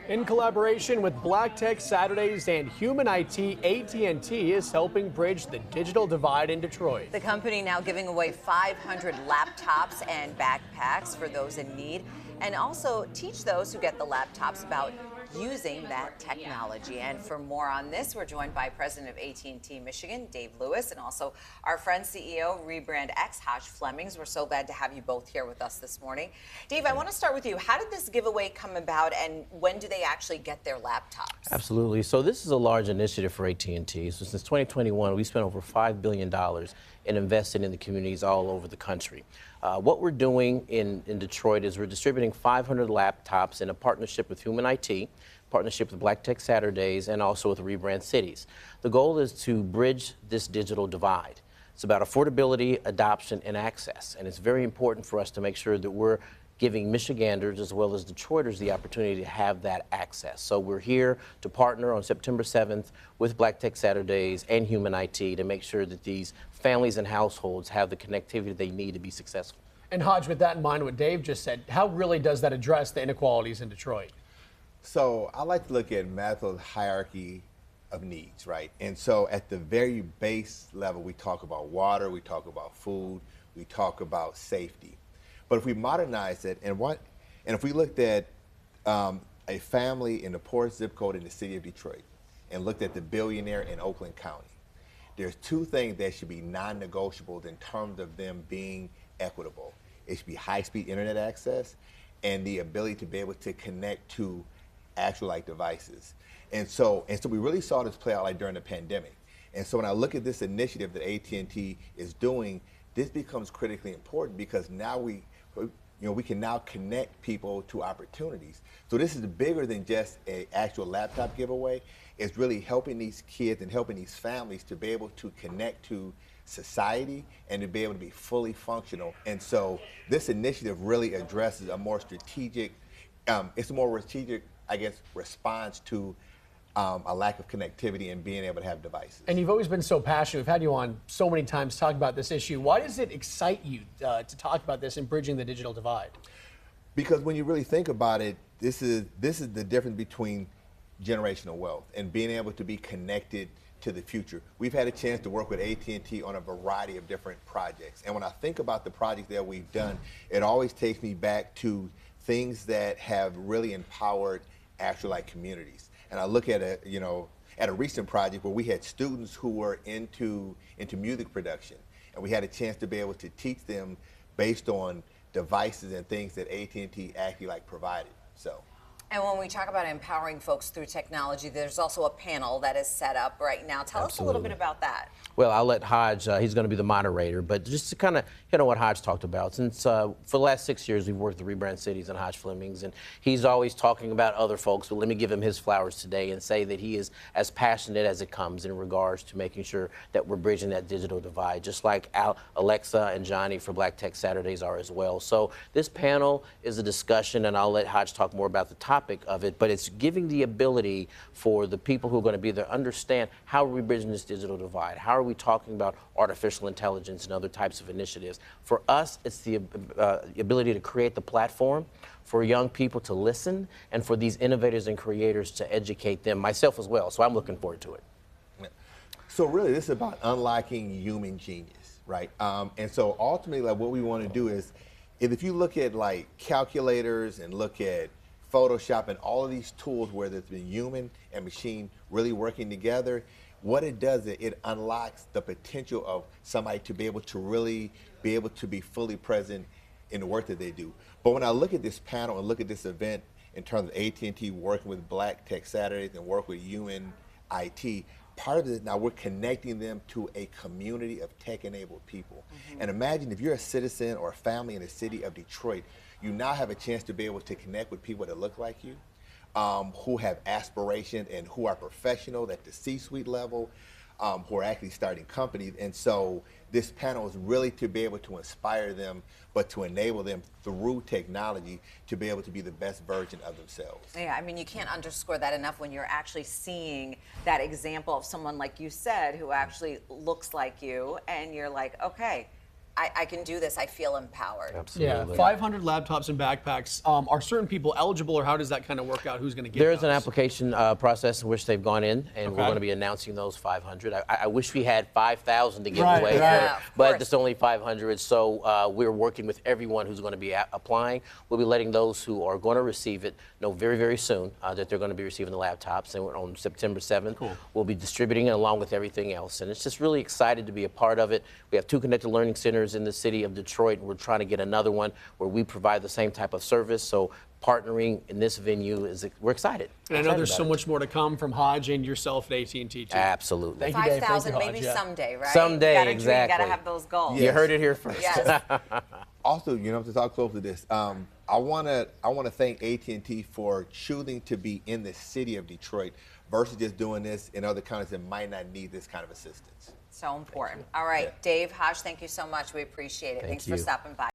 In collaboration with Black Tech Saturdays and Human IT, AT&T is helping bridge the digital divide in Detroit. The company now giving away 500 laptops and backpacks for those in need, and also teach those who get the laptops about using that technology. And for more on this, we're joined by President of AT&T Michigan, Dave Lewis, and also our friend CEO, Rebrand X, Hodge Flemings. We're so glad to have you both here with us this morning. Dave, I want to start with you. How did this giveaway come about, and when do they actually get their laptops? Absolutely. So this is a large initiative for AT&T. So since 2021, we spent over $5 billion in investing in the communities all over the country. What we're doing in Detroit is we're distributing 500 laptops in a partnership with Human IT, partnership with Black Tech Saturdays, and also with Rebrand Cities. The goal is to bridge this digital divide. It's about affordability, adoption, and access. And it's very important for us to make sure that we're giving Michiganders as well as Detroiters the opportunity to have that access. So we're here to partner on September 7th with Black Tech Saturdays and Human IT to make sure that these families and households have the connectivity they need to be successful. And Hodge, with that in mind, what Dave just said, how really does that address the inequalities in Detroit? So I like to look at Maslow's hierarchy of needs, right? And so at the very base level, we talk about water, we talk about food, we talk about safety. But if we modernize it, and if we looked at a family in the poorest zip code in the city of Detroit and looked at the billionaire in Oakland County, there's two things that should be non-negotiables in terms of them being equitable. It should be high-speed internet access and the ability to be able to connect to actual devices. And so we really saw this play out during the pandemic. And so when I look at this initiative that AT&T is doing, this becomes critically important because now we can now connect people to opportunities. So this is bigger than just an actual laptop giveaway. It's really helping these kids and helping these families to be able to connect to society and to be able to be fully functional. And so this initiative really addresses a more strategic, response to a lack of connectivity and being able to have devices. And you've always been so passionate. We've had you on so many times talking about this issue. Why does it excite you to talk about this and bridging the digital divide? Because when you really think about it, this is the difference between generational wealth and being able to be connected to the future. We've had a chance to work with AT&T on a variety of different projects. And when I think about the projects that we've done, it always takes me back to things that have really empowered actual communities. And I look at a recent project where we had students who were into music production, and we had a chance to be able to teach them based on devices and things that AT&T actually provided. So. And when we talk about empowering folks through technology, there's also a panel that is set up right now. Tell us a little bit about that. Well, I'll let Hodge, he's going to be the moderator, but just to kind of hit on what Hodge talked about. Since for the last 6 years, we've worked with Rebrand Cities and Hodge Flemings, and he's always talking about other folks, but let me give him his flowers today and say that he is as passionate as it comes in regards to making sure that we're bridging that digital divide, just like Alexa and Johnny for Black Tech Saturdays are as well. So this panel is a discussion, and I'll let Hodge talk more about the topic of it, but it's giving the ability for the people who are going to be there understand how are we bridging this digital divide? How are we talking about artificial intelligence and other types of initiatives? For us, it's the ability to create the platform for young people to listen and for these innovators and creators to educate them, myself as well. So I'm looking forward to it. So really, this is about unlocking human genius, right? And so ultimately, what we want to do is, if you look at calculators and look at Photoshop and all of these tools where there's been human and machine really working together, what it does is it unlocks the potential of somebody to be able to really be able to be fully present in the work that they do. But when I look at this panel and look at this event in terms of AT&T working with Black Tech Saturdays and work with Human IT, part of it now we're connecting them to a community of tech-enabled people. And imagine if you're a citizen or a family in the city of Detroit, you now have a chance to be able to connect with people that look like you, who have aspiration and who are professional at the C-suite level, who are actually starting companies. And so this panel is really to be able to inspire them, but to enable them through technology to be able to be the best version of themselves. Yeah, I mean, you can't underscore that enough when you're actually seeing that example of someone, like you said, who actually looks like you, and you're like, okay, I can do this. I feel empowered. Absolutely. Yeah, 500 laptops and backpacks. Are certain people eligible, or how does that kind of work out? Who's going to get There's those? an application process in which they've gone in, and we're Okay. going to be announcing those 500. I wish we had 5,000 to give Right, away, right. Yeah, of but course. it's only 500. So we're working with everyone who's going to be applying. We'll be letting those who are going to receive it know very, very soon that they're going to be receiving the laptops. And on September 7th, we'll be distributing it along with everything else. And it's just really excited to be a part of it. We have 2 connected learning centers in the city of Detroit, and we're trying to get another one where we provide the same type of service. So partnering in this venue we're excited. And I know there's Excited so about much more to come from Hodge and yourself at AT&T too. it. Absolutely. Thank you, Dave. Thank 5,000 you, maybe Hodge. Yeah. someday, right? Someday, you gotta exactly. Dream, gotta have those goals. You heard it here first. Yes. Also, to talk close to this, I want to thank AT&T for choosing to be in the city of Detroit versus just doing this in other counties that might not need this kind of assistance. So important. All right, Dave, Hodge, thank you so much. We appreciate it. Thanks for you. stopping by.